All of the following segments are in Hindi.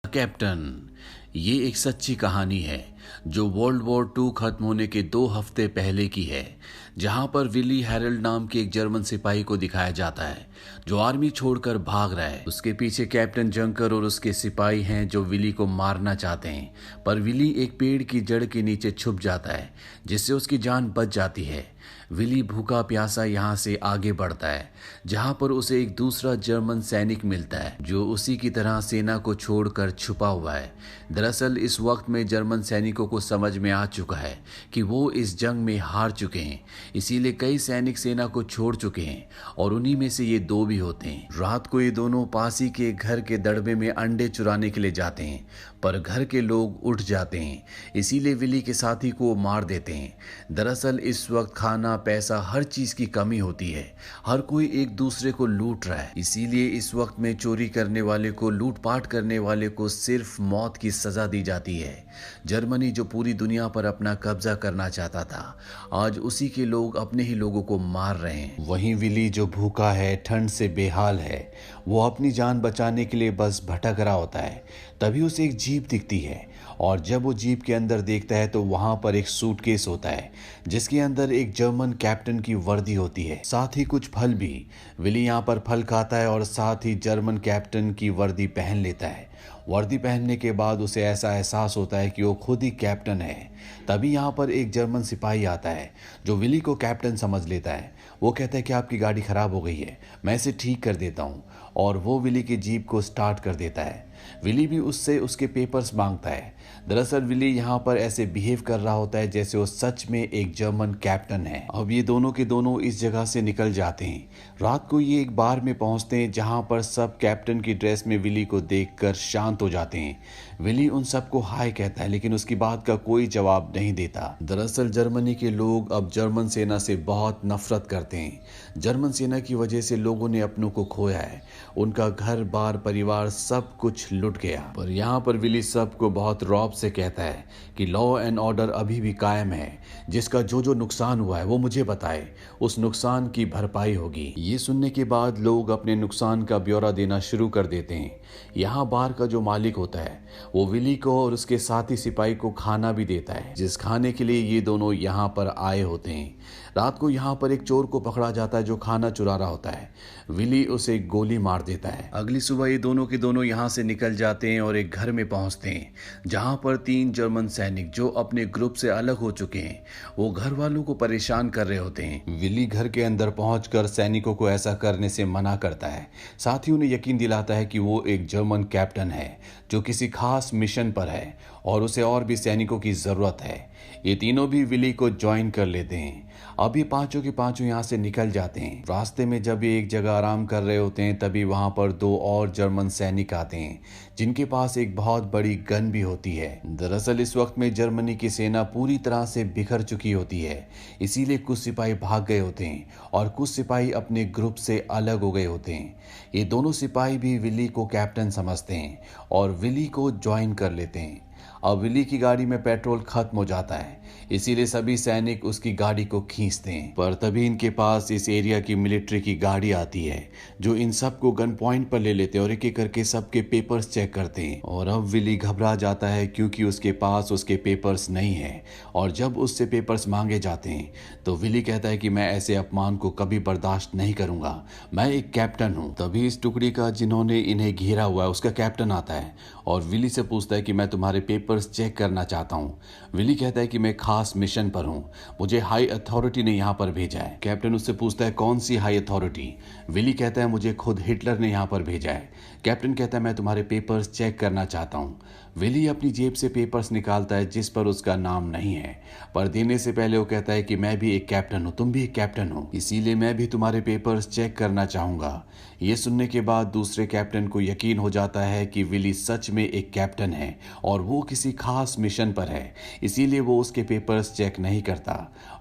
कैप्टन। ये एक सच्ची कहानी है जो वर्ल्ड वॉर टू खत्म होने के 2 हफ्ते पहले की है, जहां पर विली हैरल्ड नाम के एक जर्मन सिपाही को दिखाया जाता है जो आर्मी छोड़कर भाग रहा है। उसके पीछे कैप्टन जंकर और उसके सिपाही हैं जो विली को मारना चाहते हैं, पर विली एक पेड़ की जड़ के नीचे छुप जाता है जिससे उसकी जान बच जाती है। विली भूखा प्यासा यहाँ से आगे बढ़ता है जहाँ पर उसे एक दूसरा जर्मन सैनिक मिलता है जो उसी की तरह सेना को छोड़कर छुपा हुआ है। दरअसल इस वक्त में जर्मन सैनिकों को समझ में आ चुका है कि वो इस जंग में हार चुके हैं, इसीलिए कई सैनिक सेना को छोड़ चुके हैं और उन्हीं में से ये 2 भी होते हैं। रात को ये दोनों पास ही के घर के दड़बे में अंडे चुराने के लिए जाते हैं, पर घर के लोग उठ जाते हैं, इसीलिए विली के साथी को मार देते हैं। दरअसल इस वक्त खाना पैसा हर चीज की कमी होती है, हर कोई एक दूसरे को लूट रहा है, इसीलिए इस वक्त में चोरी करने वाले को, लूटपाट करने वाले को सिर्फ मौत की सजा दी जाती है। जर्मनी जो पूरी दुनिया पर अपना कब्जा करना चाहता था, आज उसी के लोग अपने ही लोगों को मार रहे हैं। वहीं विली जो भूखा है, ठंड से बेहाल है, वो अपनी जान बचाने के लिए बस भटक रहा होता है। तभी उसे एक जीप दिखती है और जब वो जीप के अंदर देखता है तो वहां पर एक सूटकेस होता है जिसके अंदर एक जर्मन कैप्टन की वर्दी होती है, साथ ही कुछ फल भी। विली यहाँ पर फल खाता है और साथ ही जर्मन कैप्टन की वर्दी पहन लेता है। वर्दी पहनने के बाद उसे ऐसा एहसास होता है कि वो खुद ही कैप्टन है। तभी यहाँ पर एक जर्मन सिपाही आता है जो विली को कैप्टन समझ लेता है। वो कहता है कि आपकी गाड़ी खराब हो गई है, मैं इसे ठीक कर देता हूँ, और वो विली की जीप को स्टार्ट कर देता है। विली भी उससे उसके पेपर्स मांगता है। दरअसल विली यहाँ पर ऐसे बिहेव कर रहा होता है जैसे वो सच में एक जर्मन कैप्टन है। अब ये दोनों के दोनों इस जगह से निकल जाते हैं। रात को ये एक बार में पहुंचते हैं जहां पर सब कैप्टन की ड्रेस में विली को देखकर शांत हो जाते हैं। विली उन सबको हाय कहता है लेकिन उसकी बात का कोई जवाब नहीं देता। दरअसल जर्मनी के लोग अब जर्मन सेना से बहुत नफरत करते हैं। जर्मन सेना की वजह से लोगों ने अपनों को खोया है, उनका घर बार परिवार सब कुछ लुट गया। पर यहाँ पर विली सबको बहुत रौब से कहता है कि लॉ एंड ऑर्डर अभी भी कायम है, जिसका जो जो नुकसान हुआ है वो मुझे बताए, उस नुकसान की भरपाई होगी। ये सुनने के बाद लोग अपने नुकसान का ब्यौरा देना शुरू कर देते हैं। यहाँ बार का जो मालिक होता है वो विली को और उसके साथी सिपाही को खाना भी देता है, जिस खाने के लिए ये दोनों यहाँ पर आए होते हैं। रात को यहाँ पर एक चोर को पकड़ा जाता है जो खाना चुरा रहा होता है। विली उसे गोली मार देता है। अगली सुबह ये दोनों के दोनों यहाँ से निकल जाते हैं और एक घर में पहुंचते हैं जहाँ पर 3 जर्मन सैनिक जो अपने ग्रुप से अलग हो चुके हैं वो घर वालों को परेशान कर रहे होते हैं। विली घर के अंदर पहुंचकर सैनिकों को ऐसा करने से मना करता है, साथ ही उन्हें यकीन दिलाता है कि वो एक जर्मन कैप्टन है जो किसी खास मिशन पर है और उसे और भी सैनिकों की जरूरत है। ये तीनों भी विली को ज्वाइन कर लेते हैं। अब ये पांचों के पांचों यहाँ से निकल जाते हैं। रास्ते में जब ये एक जगह आराम कर रहे होते हैं तभी वहां पर 2 और जर्मन सैनिक आते हैं जिनके पास एक बहुत बड़ी गन भी होती है। दरअसल इस वक्त में जर्मनी की सेना पूरी तरह से बिखर चुकी होती है, इसीलिए कुछ सिपाही भाग गए होते हैं और कुछ सिपाही अपने ग्रुप से अलग हो गए होते हैं। ये दोनों सिपाही भी विली को कैप्टन समझते हैं और विली को ज्वाइन कर लेते हैं। अब विली की गाड़ी में पेट्रोल खत्म हो जाता है, इसीलिए सभी सैनिक उसकी गाड़ी को खींचते हैं। पर तभी इनके पास इस एरिया की मिलिट्री की गाड़ी आती है जो इन सबको गन पॉइंट पर ले लेते हैं और एक एक करके सबके पेपर्स चेक करते हैं। और अब विली घबरा जाता है क्योंकि उसके पास उसके पेपर्स नहीं है, और जब उससे पेपर्स मांगे जाते हैं तो विली कहता है कि मैं ऐसे अपमान को कभी बर्दाश्त नहीं करूंगा, मैं एक कैप्टन हूँ। तभी इस टुकड़ी का जिन्होंने इन्हें घेरा हुआ है उसका कैप्टन आता है और विली से पूछता है कि मैं तुम्हारे पेपर्स चेक करना चाहता हूँ। विली कहता है कि मैं खास मिशन पर हूँ, मुझे हाई अथॉरिटी ने यहाँ पर भेजा है। कैप्टन उससे पूछता है कौन सी हाई अथॉरिटी? विली कहता है मुझे खुद हिटलर ने यहाँ पर भेजा है। कैप्टन कहता है मैं तुम्हारे पेपर्स चेक करना चाहता हूँ। विली अपनी जेब से पेपर्स निकालता है जिस पर उसका नाम नहीं है, पर देने से पहले वो कहता है कि मैं भी एक कैप्टन हूँ, तुम भी एक कैप्टन हो, इसीलिए मैं भी तुम्हारे पेपर्स चेक करना चाहूंगा। ये सुनने के बाद दूसरे कैप्टन को यकीन हो जाता है कि विली सच में एक कैप्टन है और वो वो किसी खास मिशन पर है, इसीलिए वो उसके पेपर्स चेक नहीं करता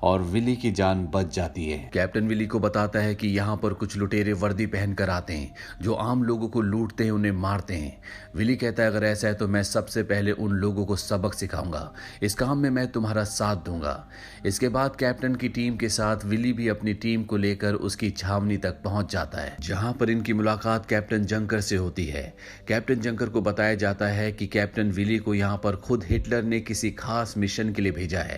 और विली की जान बच जाती है। कैप्टन विली को बताता है कि यहाँ पर कुछ लुटेरे वर्दी पहनकर आते हैं जो आम लोगों को लूटते हैं, उन्हें मारते हैं। विली कहता है, अगर ऐसा है तो मैं सबसे पहले उन लोगों को सबक सिखाऊंगा, इस काम में मैं तुम्हारा साथ दूंगा। इसके बाद कैप्टन की टीम के साथ विली भी अपनी टीम को लेकर उसकी छावनी तक पहुंच जाता है, जहां पर इनकी मुलाकात कैप्टन जंकर से होती है। कैप्टन जंकर को बताया जाता है कि कैप्टन विली को यहाँ पर खुद हिटलर ने किसी खास मिशन के लिए भेजा है।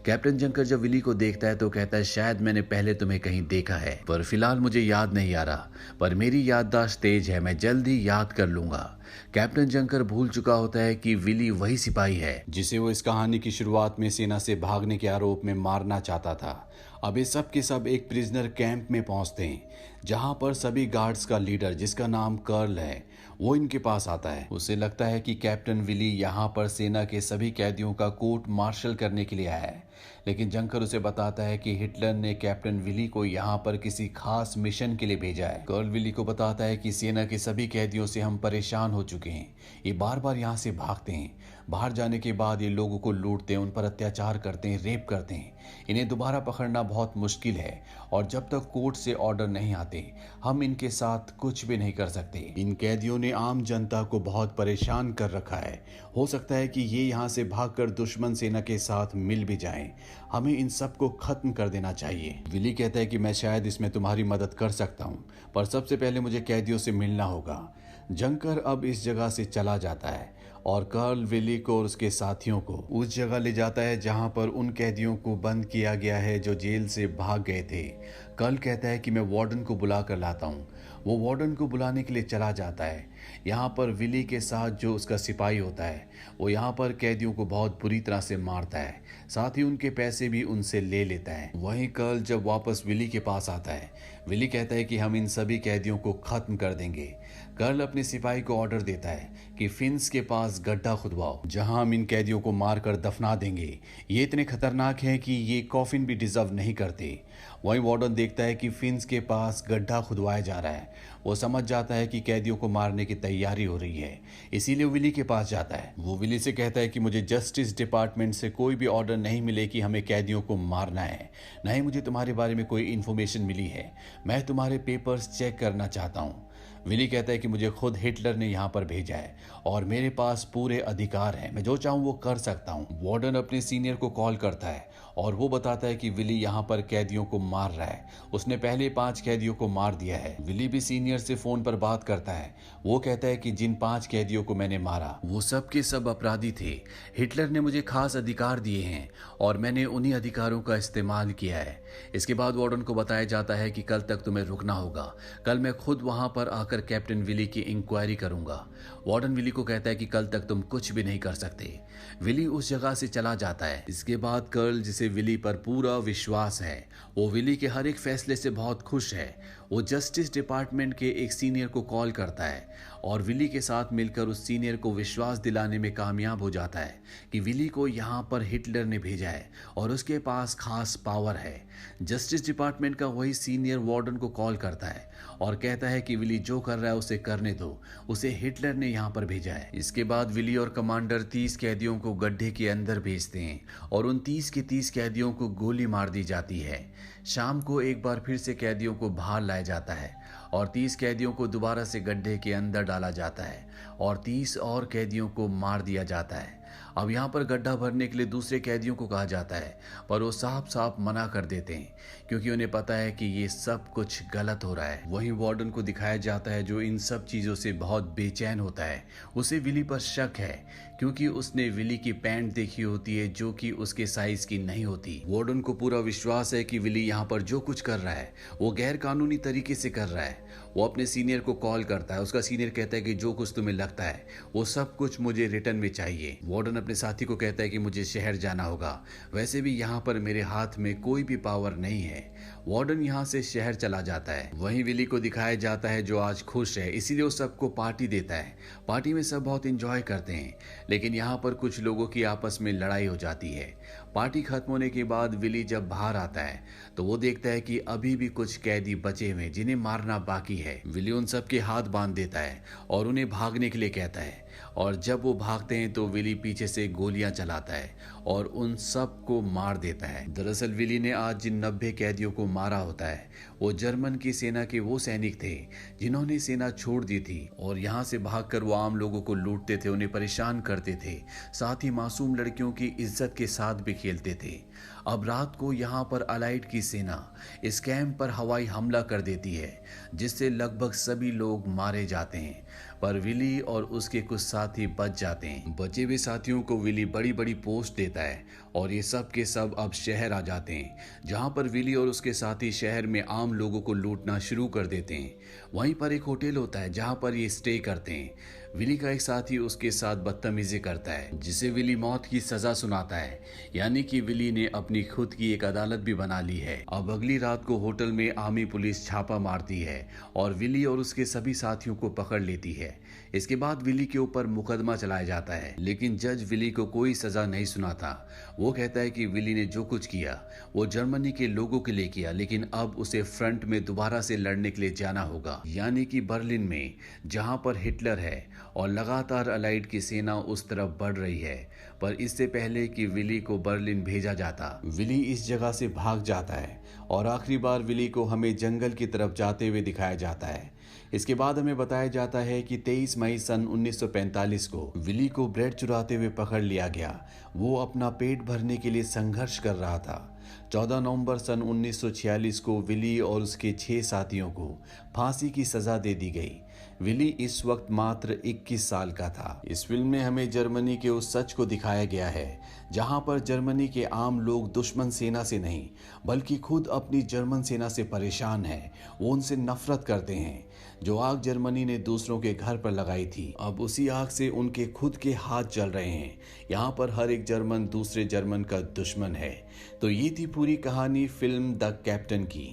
कैप्टन जंकर जब विली को देखता है तो कहता है, शायद मैंने पहले तुम्हें कहीं देखा है, पर फिलहाल मुझे याद नहीं आ रहा, पर मेरी याददाश्त तेज है, मैं जल्द ही याद कर लूंगा। कैप्टन जंकर भूल चुका होता है कि विली वही सिपाही है जिसे वो इस कहानी की शुरुआत में सेना से भागने के आरोप में मारना चाहता था। अब ये सब के सब एक प्रिजनर कैंप में पहुंचते हैं, जहां पर सभी गार्ड्स का लीडर, जिसका नाम कर्ल है, वो इनके पास आता है। उसे लगता है कि कैप्टन विली यहाँ पर सेना के सभी कैदियों का कोर्ट मार्शल करने के लिए आया है, लेकिन जंकर उसे बताता है कि हिटलर ने कैप्टन विली को यहाँ पर किसी खास मिशन के लिए भेजा है। कर्ल विली को बताता है कि सेना के सभी कैदियों से हम परेशान हो चुके हैं, ये बार बार यहाँ से भागते हैं, बाहर जाने के बाद ये लोगों को लूटते हैं, उन पर अत्याचार करते हैं, रेप करते हैं, इन्हें दोबारा पकड़ना बहुत मुश्किल है और जब तक कोर्ट से ऑर्डर नहीं आते हम इनके साथ कुछ भी नहीं कर सकते। इन कैदियों ने आम जनता को बहुत परेशान कर रखा है, हो सकता है कि ये यहाँ से भागकर दुश्मन सेना के साथ मिल भी जाएं, हमें इन सब को खत्म कर देना चाहिए। विली कहता है कि मैं शायद इसमें तुम्हारी मदद कर सकता हूँ, पर सबसे पहले मुझे कैदियों से मिलना होगा। जंकर अब इस जगह से चला जाता है और कर्ल विली को और उसके साथियों को उस जगह ले जाता है जहां पर उन कैदियों को बंद किया गया है जो जेल से भाग गए थे। कर्ल कहता है कि मैं वार्डन को बुला कर लाता हूँ। वो वार्डन को बुलाने के लिए चला जाता है। यहाँ पर विली के साथ जो उसका सिपाही होता है वो यहाँ पर कैदियों को बहुत बुरी तरह से मारता है, साथ ही उनके पैसे भी उनसे ले लेता है। वहीं कर्ल जब वापस विली के पास आता है, विली कहता है कि हम इन सभी कैदियों को खत्म कर देंगे। कर्ल अपने सिपाही को ऑर्डर देता है कि फिंस के पास गड्ढा खुदवाओ, जहां हम इन कैदियों को मारकर दफना देंगे। ये इतने खतरनाक हैं कि ये कॉफिन भी डिजर्व नहीं करते। वहीं वार्डन देखता है कि फिंस के पास गड्ढा खुदवाया जा रहा है। वो समझ जाता है कि कैदियों को मारने की तैयारी हो रही है, इसीलिए विली के पास जाता है। वो विली से कहता है कि मुझे जस्टिस डिपार्टमेंट से कोई भी ऑर्डर नहीं मिले कि हमें कैदियों को मारना है, न ही मुझे तुम्हारे बारे में कोई इन्फॉर्मेशन मिली है। मैं तुम्हारे पेपर्स चेक करना चाहता हूँ। विली कहता है कि मुझे खुद हिटलर ने यहाँ पर भेजा है और मेरे पास पूरे अधिकार हैं, मैं जो चाहूँ वो कर सकता हूँ। वार्डन अपने सीनियर को कॉल करता है और वो बताता है कि विली यहाँ पर कैदियों को मार रहा है, उसने पहले 5 कैदियों को मार दिया है। विली भी सीनियर से फोन पर बात करता है। वो कहता है कि जिन 5 कैदियों को मैंने मारा वो सब के सब अपराधी थे। हिटलर ने मुझे खास अधिकार दिए हैं और मैंने उन्हीं अधिकारों का इस्तेमाल किया है। इसके बाद वार्डन को बताया जाता है कि कल तक तुम्हें रुकना होगा, कल मैं खुद वहां पर आकर कैप्टन विली की इंक्वायरी करूंगा। वार्डन विली को कहता है कि कल तक तुम कुछ भी नहीं कर सकते। विली उस जगह से चला जाता है। इसके बाद कर्ल, जिसे विली पर पूरा विश्वास है, वो विली के हर एक फैसले से बहुत खुश है। वो जस्टिस डिपार्टमेंट के एक सीनियर को कॉल करता है और विली के साथ मिलकर उस सीनियर को विश्वास दिलाने में कामयाब हो जाता है कि विली को यहाँ पर हिटलर ने भेजा है और उसके पास खास पावर है। जस्टिस डिपार्टमेंट का वही सीनियर वार्डन को कॉल करता है और कहता है कि विली जो कर रहा है उसे करने दो, उसे हिटलर ने यहाँ पर भेजा है। इसके बाद विली और कमांडर 30 कैदियों को गड्ढे के अंदर भेजते हैं और उन 30 के 30 कैदियों को गोली मार दी जाती है। शाम को एक बार फिर से कैदियों को बाहर लाया जाता है और 30 कैदियों को दोबारा से गड्ढे के अंदर डाला जाता है और 30 और कैदियों को मार दिया जाता है। अब यहाँ पर गड्ढा भरने के लिए दूसरे कैदियों को कहा जाता है, पर वो साफ साफ मना कर देते हैं क्योंकि उन्हें पता है कि ये सब कुछ गलत हो रहा है। वहीं वार्डन को दिखाया जाता है जो इन सब चीज़ों से बहुत बेचैन होता है। उसे विली पर शक है क्योंकि उसने विली की पैंट देखी होती है जो कि उसके साइज की नहीं होती। वार्डन को पूरा विश्वास है कि विली यहाँ पर जो कुछ कर रहा है वो गैर कानूनी तरीके से कर रहा है। वो अपने सीनियर को कॉल करता है। उसका सीनियर कहता है कि जो कुछ तुम्हें लगता है वो सब कुछ मुझे रिटर्न में चाहिए। वार्डन अपने साथी को कहता है कि मुझे शहर जाना होगा, वैसे भी यहाँ पर मेरे हाथ में कोई भी पावर नहीं है। वार्डन यहाँ से शहर चला जाता है। वहीं विली को दिखाया जाता है जो आज खुश है, इसीलिए वो सबको पार्टी देता है। पार्टी में सब बहुत एंजॉय करते हैं, लेकिन यहाँ पर कुछ लोगों की आपस में लड़ाई हो जाती है। पार्टी खत्म होने के बाद विली जब बाहर आता है तो वो देखता है कि अभी भी कुछ कैदी बचे हुए जिन्हें मारना बाकी है। विली उन सब के हाथ बांध देता है और उन्हें भागने के लिए कहता है और जब वो भागते हैं तो विली पीछे से गोलियां चलाता है और उन सब को मार देता है। दरअसल विली ने आज जिन 90 कैदियों को मारा होता है वो जर्मन की सेना के वो सैनिक थे जिन्होंने सेना छोड़ दी थी और यहाँ से भागकर वो आम लोगों को लूटते थे, उन्हें परेशान करते थे, साथ ही मासूम लड़कियों की इज्जत के साथ भी खेलते थे। अब रात को यहाँ पर अलाइड की सेना इस कैंप पर हवाई हमला कर देती है जिससे लगभग सभी लोग मारे जाते हैं, पर विली और उसके कुछ साथी बच जाते हैं। बचे हुए साथियों को विली बड़ी बड़ी पोस्ट देता है और ये सब के सब अब शहर आ जाते हैं जहाँ पर विली और उसके साथी शहर में आम लोगों को लूटना शुरू कर देते हैं। वहीं पर एक होटल होता है जहाँ पर ये स्टे करते हैं। विली का एक साथी उसके साथ बदतमीजी करता है जिसे विली मौत की सजा सुनाता है, यानी कि विली ने अपनी खुद की एक अदालत भी बना ली है। अब अगली रात को होटल में आर्मी पुलिस छापा मारती है और विली और उसके सभी साथियों को पकड़ लेती है। इसके बाद विली के ऊपर मुकदमा चलाया जाता है, लेकिन जज विली को कोई सजा नहीं सुनाता। वो कहता है कि विली ने जो कुछ किया वो जर्मनी के लोगों के लिए किया, लेकिन अब उसे फ्रंट में दोबारा से लड़ने के लिए जाना होगा, यानी कि बर्लिन में जहां पर हिटलर है और लगातार अलाइड की सेना उस तरफ बढ़ रही है। पर इससे पहले कि विली को बर्लिन भेजा जाता, विली इस जगह से भाग जाता है और आखिरी बार विली को हमें जंगल की तरफ जाते हुए दिखाया जाता है। इसके बाद हमें बताया जाता है कि 23 मई सन 1945 को विली को ब्रेड चुराते हुए पकड़ लिया गया। वो अपना पेट भरने के लिए संघर्ष कर रहा था। 14 नवंबर सन 1946 को विली और उसके 6 साथियों को फांसी की सजा दे दी गई। विली इस वक्त मात्र 21 साल का था। इस फिल्म में हमें जर्मनी के उस सच को दिखाया गया है जहां पर जर्मनी के आम लोग दुश्मन सेना से नहीं बल्कि खुद अपनी जर्मन सेना से परेशान हैं। वो उनसे नफरत करते हैं। जो आग जर्मनी ने दूसरों के घर पर लगाई थी, अब उसी आग से उनके खुद के हाथ जल रहे हैं। यहाँ पर हर एक जर्मन दूसरे जर्मन का दुश्मन है। तो ये थी पूरी कहानी फिल्म द कैप्टन की।